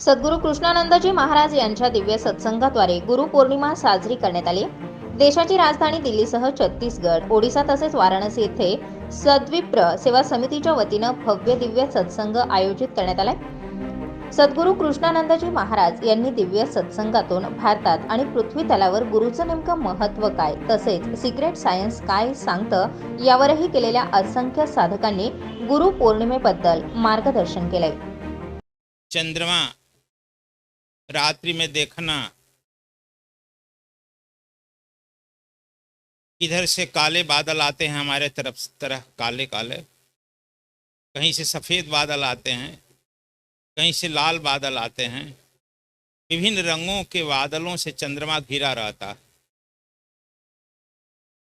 सद्गुरू कृष्णानंदजी महाराज यांच्या दिव्य सत्संगाद्वारे गुरु पौर्णिमा साजरी करण्यात आली। देशाची राजधानी दिल्लीसह छत्तीसगड, ओडिसा तसेच वाराणसी येथे सद्विप्र सेवा समितीच्या वतीनं भव्य दिव्य सत्संग आयोजित करण्यात आलाय। सद्गुरू कृष्णानंदजी महाराज यांनी दिव्य सत्संगातून भारतात आणि पृथ्वी तलावर गुरुचं नेमकं महत्त्व काय, तसेच सिक्रेट सायन्स काय सांगतं यावरही केलेल्या असंख्य साधकांनी गुरु पौर्णिमेबद्दल मार्गदर्शन केलंय। चंद्रमा रात्रि में देखना, इधर से काले बादल आते हैं हमारे तरह काले काले, कहीं से सफ़ेद बादल आते हैं, कहीं से लाल बादल आते हैं। विभिन्न रंगों के बादलों से चंद्रमा घिरा रहता।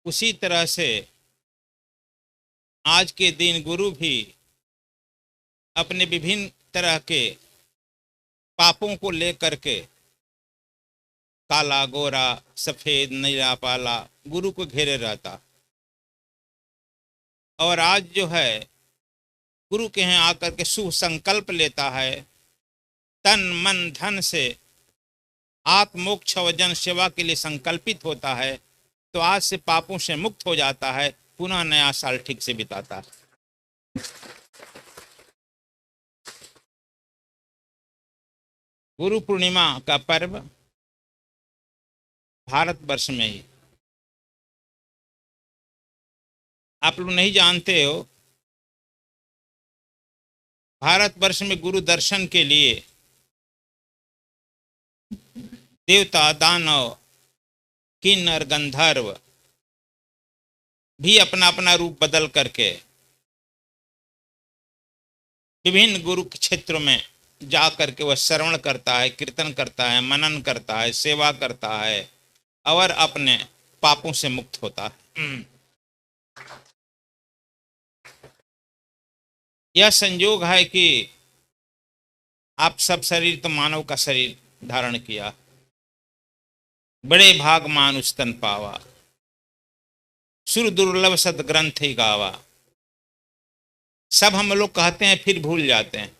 उसी तरह से आज के दिन गुरु भी अपने विभिन्न तरह के पापों को लेकर के, काला गोरा सफ़ेद नीला पाला, गुरु को घेरे रहता। और आज जो है गुरु के यहाँ आकर के शुभ संकल्प लेता है, तन मन धन से आत्मोक्ष व जन सेवा के लिए संकल्पित होता है, तो आज से पापों से मुक्त हो जाता है, पुनः नया साल ठीक से बिताता है। गुरु पूर्णिमा का पर्व भारतवर्ष में ही, आप लोग नहीं जानते हो, भारतवर्ष में गुरु दर्शन के लिए देवता दानव किन्नर गंधर्व भी अपना अपना रूप बदल करके विभिन्न गुरु क्षेत्रों में जा करके वह श्रवण करता है, कीर्तन करता है, मनन करता है, सेवा करता है और अपने पापों से मुक्त होता है। यह संयोग है कि आप सब शरीर तो मानव का शरीर धारण किया, बड़े भाग मानुष तन पावा, सुर दुर्लभ सद ग्रंथ ही गावा। सब हम लोग कहते हैं फिर भूल जाते हैं।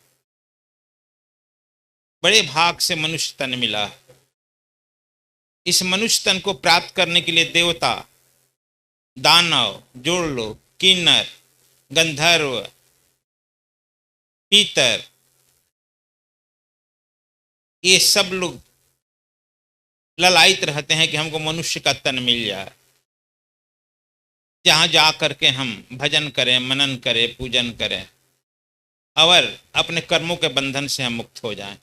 बड़े भाग से मनुष्य तन मिला। इस मनुष्य तन को प्राप्त करने के लिए देवता दानव जोड़ लो, किन्नर गंधर्व पीतर, ये सब लोग ललायित रहते हैं कि हमको मनुष्य का तन मिल जाए, जहाँ जा करके हम भजन करें, मनन करें, पूजन करें और अपने कर्मों के बंधन से हम मुक्त हो जाएं।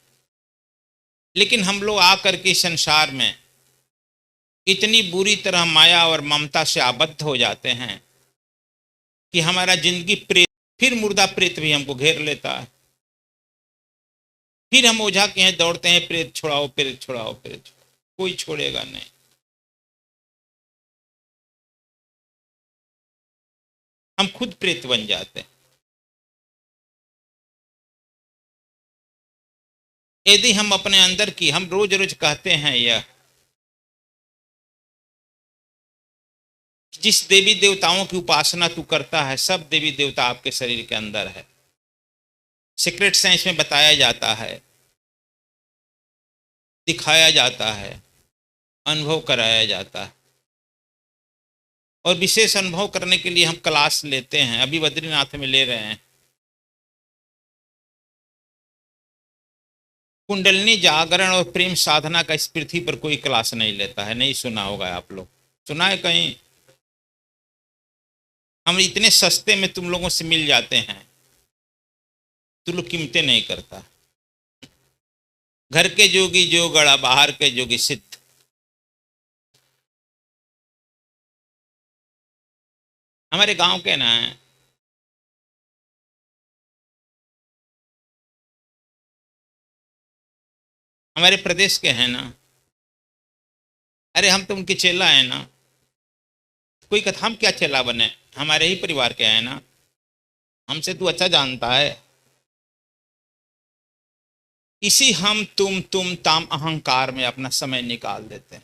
लेकिन हम लोग आकर के संसार में इतनी बुरी तरह माया और ममता से आबद्ध हो जाते हैं कि हमारा जिंदगी प्रेत, फिर मुर्दा प्रेत भी हमको घेर लेता है। फिर हम ओझा के यहाँ दौड़ते हैं, प्रेत छुड़ाओ, प्रेत छुड़ाओ, प्रेत छुड़ाओ। कोई छोड़ेगा नहीं। हम खुद प्रेत बन जाते हैं। यदि हम अपने अंदर की, हम रोज रोज कहते हैं यह, जिस देवी देवताओं की उपासना तू करता है, सब देवी देवता आपके शरीर के अंदर है। सीक्रेट साइंस में बताया जाता है, दिखाया जाता है, अनुभव कराया जाता है। और विशेष अनुभव करने के लिए हम क्लास लेते हैं, अभी बद्रीनाथ में ले रहे हैं। कुंडलिनी जागरण और प्रेम साधना का इस पृथ्वी पर कोई क्लास नहीं लेता है। नहीं सुना होगा आप लोग, सुना है कहीं? हम इतने सस्ते में तुम लोगों से मिल जाते हैं, तुम लोग कीमतें नहीं करता। घर के जोगी जो गड़ा, बाहर के जोगी सिद्ध। हमारे गांव के ना है, हमारे प्रदेश के हैं ना। अरे हम तो उनके चेला हैं ना। कोई कहता हम क्या चेला बने, हमारे ही परिवार के हैं ना, हमसे तू अच्छा जानता है। इसी हम तुम ताम अहंकार में अपना समय निकाल देते हैं।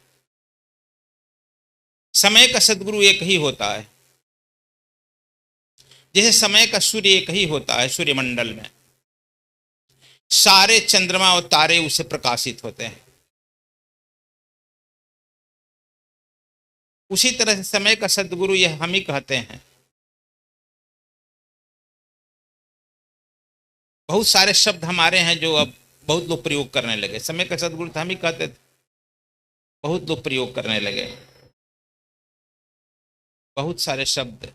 समय का सद्गुरु एक ही होता है। जैसे समय का सूर्य एक ही होता है सूर्यमंडल में, सारे चंद्रमा और तारे उसे प्रकाशित होते हैं। उसी तरह से समय का सद्गुरु यह हम ही कहते हैं। बहुत सारे शब्द हमारे हैं जो अब बहुत लोग प्रयोग करने लगे। समय का सद्गुरु तो हम ही कहते थे, बहुत लोग प्रयोग करने लगे। बहुत सारे शब्द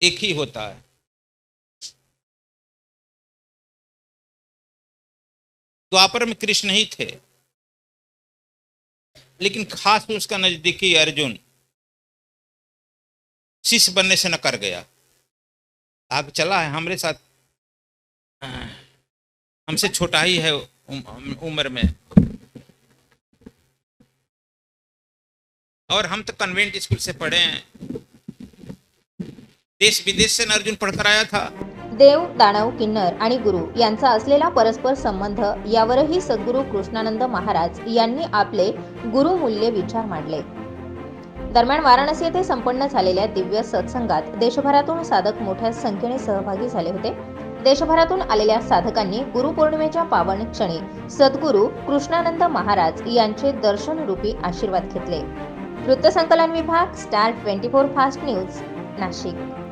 एक ही होता है। द्वापर में कृष्ण ही थे, लेकिन खास उसका नजदीकी अर्जुन शिष्य बनने से न कर गया। आग चला है हमारे साथ, हमसे छोटा ही है उम्र में, और हम तो कन्वेंट स्कूल से पढ़े हैं। देश विदेश से न अर्जुन पढ़कर आया था। देव, दानव, किन्नर आणि गुरु यांचा असलेला परस्पर संबंध यावरही सद्गुरू कृष्णानंद महाराज यांनी आपले गुरुमूल्य विचार मांडले। दरम्यान वाराणसी येथे संपन्न झालेल्या दिव्य सत्संगात देशभरातून साधक मोठ्या संख्येने सहभागी झाले होते। देशभरातून आलेल्या साधकांनी गुरुपौर्णिमेच्या पावन क्षणी सद्गुरू कृष्णानंद महाराज यांचे दर्शन रूपी आशीर्वाद घेतले। वृत्तसंकलन विभाग, स्टार 24 फास्ट न्यूज, नाशिक।